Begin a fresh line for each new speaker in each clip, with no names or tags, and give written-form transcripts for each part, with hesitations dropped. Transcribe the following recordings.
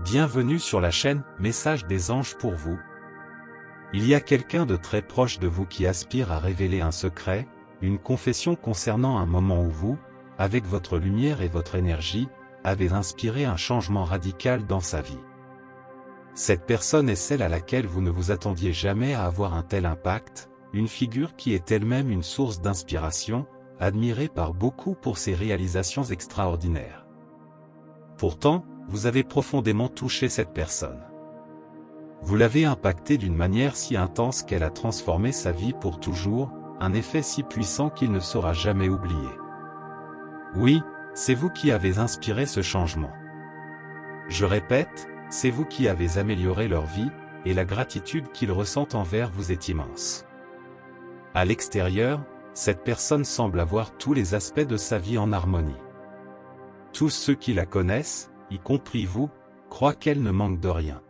Bienvenue sur la chaîne Message des anges pour vous. Il y a quelqu'un de très proche de vous qui aspire à révéler un secret, une confession concernant un moment où vous, avec votre lumière et votre énergie, avez inspiré un changement radical dans sa vie. Cette personne est celle à laquelle vous ne vous attendiez jamais à avoir un tel impact, une figure qui est elle-même une source d'inspiration, admirée par beaucoup pour ses réalisations extraordinaires. Pourtant, vous avez profondément touché cette personne. Vous l'avez impactée d'une manière si intense qu'elle a transformé sa vie pour toujours, un effet si puissant qu'il ne sera jamais oublié. Oui, c'est vous qui avez inspiré ce changement. Je répète, c'est vous qui avez amélioré leur vie, et la gratitude qu'ils ressentent envers vous est immense. À l'extérieur, cette personne semble avoir tous les aspects de sa vie en harmonie. Tous ceux qui la connaissent, y compris vous, croient qu'elle ne manque de rien.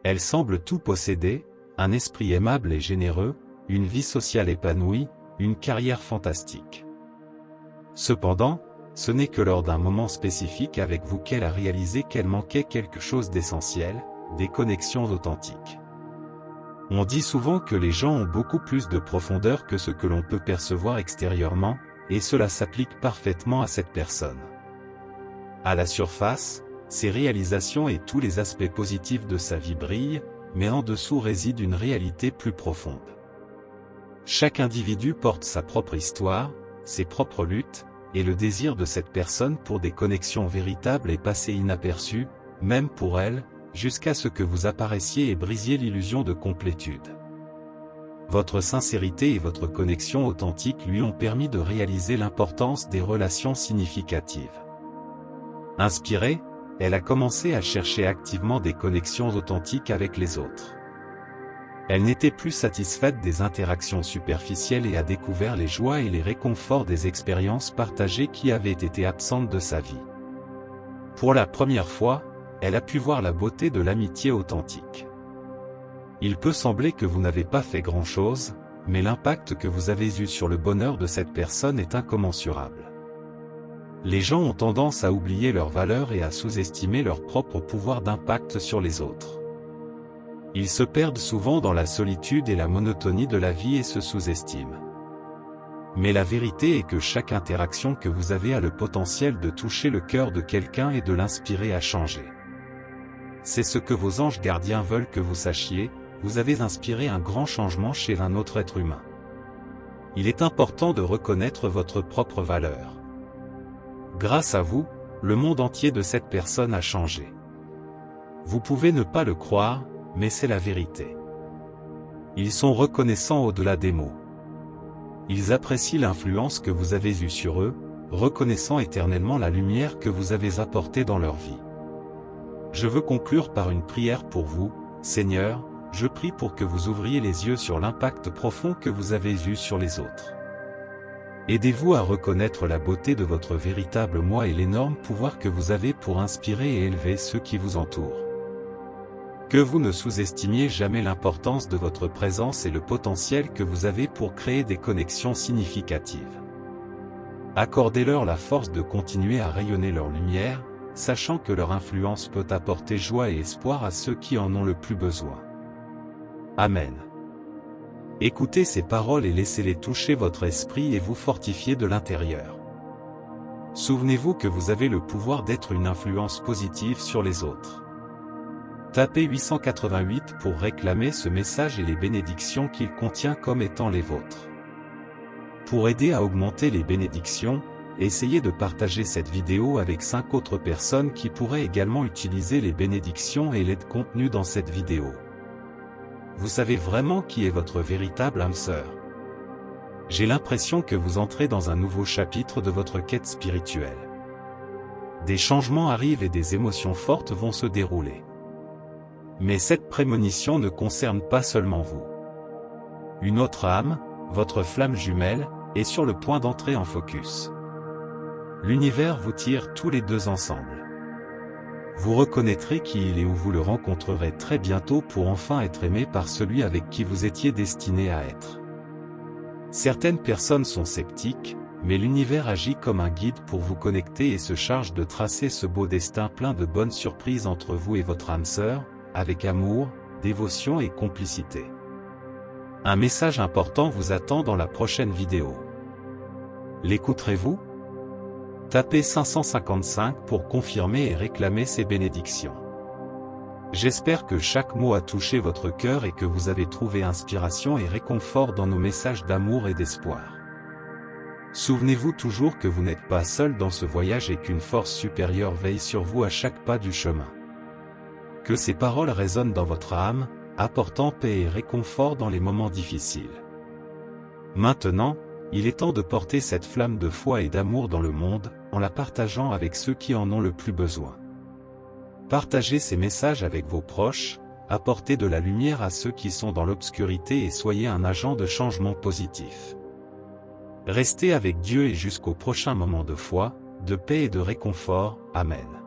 Elle semble tout posséder, un esprit aimable et généreux, une vie sociale épanouie, une carrière fantastique. Cependant, ce n'est que lors d'un moment spécifique avec vous qu'elle a réalisé qu'elle manquait quelque chose d'essentiel, des connexions authentiques. On dit souvent que les gens ont beaucoup plus de profondeur que ce que l'on peut percevoir extérieurement, et cela s'applique parfaitement à cette personne. À la surface, ses réalisations et tous les aspects positifs de sa vie brillent, mais en dessous réside une réalité plus profonde. Chaque individu porte sa propre histoire, ses propres luttes, et le désir de cette personne pour des connexions véritables est passé inaperçu, même pour elle, jusqu'à ce que vous apparaissiez et brisiez l'illusion de complétude. Votre sincérité et votre connexion authentique lui ont permis de réaliser l'importance des relations significatives. Inspirée, elle a commencé à chercher activement des connexions authentiques avec les autres. Elle n'était plus satisfaite des interactions superficielles et a découvert les joies et les réconforts des expériences partagées qui avaient été absentes de sa vie. Pour la première fois, elle a pu voir la beauté de l'amitié authentique. Il peut sembler que vous n'avez pas fait grand-chose, mais l'impact que vous avez eu sur le bonheur de cette personne est incommensurable. Les gens ont tendance à oublier leurs valeurs et à sous-estimer leur propre pouvoir d'impact sur les autres. Ils se perdent souvent dans la solitude et la monotonie de la vie et se sous-estiment. Mais la vérité est que chaque interaction que vous avez a le potentiel de toucher le cœur de quelqu'un et de l'inspirer à changer. C'est ce que vos anges gardiens veulent que vous sachiez, vous avez inspiré un grand changement chez un autre être humain. Il est important de reconnaître votre propre valeur. Grâce à vous, le monde entier de cette personne a changé. Vous pouvez ne pas le croire, mais c'est la vérité. Ils sont reconnaissants au-delà des mots. Ils apprécient l'influence que vous avez eue sur eux, reconnaissant éternellement la lumière que vous avez apportée dans leur vie. Je veux conclure par une prière pour vous, Seigneur, je prie pour que vous ouvriez les yeux sur l'impact profond que vous avez eu sur les autres. Aidez-vous à reconnaître la beauté de votre véritable moi et l'énorme pouvoir que vous avez pour inspirer et élever ceux qui vous entourent. Que vous ne sous-estimiez jamais l'importance de votre présence et le potentiel que vous avez pour créer des connexions significatives. Accordez-leur la force de continuer à rayonner leur lumière, sachant que leur influence peut apporter joie et espoir à ceux qui en ont le plus besoin. Amen. Écoutez ces paroles et laissez-les toucher votre esprit et vous fortifier de l'intérieur. Souvenez-vous que vous avez le pouvoir d'être une influence positive sur les autres. Tapez 888 pour réclamer ce message et les bénédictions qu'il contient comme étant les vôtres. Pour aider à augmenter les bénédictions, essayez de partager cette vidéo avec 5 autres personnes qui pourraient également utiliser les bénédictions et l'aide contenue dans cette vidéo. Vous savez vraiment qui est votre véritable âme sœur. J'ai l'impression que vous entrez dans un nouveau chapitre de votre quête spirituelle. Des changements arrivent et des émotions fortes vont se dérouler. Mais cette prémonition ne concerne pas seulement vous. Une autre âme, votre flamme jumelle, est sur le point d'entrer en focus. L'univers vous tire tous les deux ensemble. Vous reconnaîtrez qui il est ou vous le rencontrerez très bientôt pour enfin être aimé par celui avec qui vous étiez destiné à être. Certaines personnes sont sceptiques, mais l'univers agit comme un guide pour vous connecter et se charge de tracer ce beau destin plein de bonnes surprises entre vous et votre âme sœur, avec amour, dévotion et complicité. Un message important vous attend dans la prochaine vidéo. L'écouterez-vous? Tapez 555 pour confirmer et réclamer ces bénédictions. J'espère que chaque mot a touché votre cœur et que vous avez trouvé inspiration et réconfort dans nos messages d'amour et d'espoir. Souvenez-vous toujours que vous n'êtes pas seul dans ce voyage et qu'une force supérieure veille sur vous à chaque pas du chemin. Que ces paroles résonnent dans votre âme, apportant paix et réconfort dans les moments difficiles. Maintenant, il est temps de porter cette flamme de foi et d'amour dans le monde, en la partageant avec ceux qui en ont le plus besoin. Partagez ces messages avec vos proches, apportez de la lumière à ceux qui sont dans l'obscurité et soyez un agent de changement positif. Restez avec Dieu et jusqu'au prochain moment de foi, de paix et de réconfort. Amen.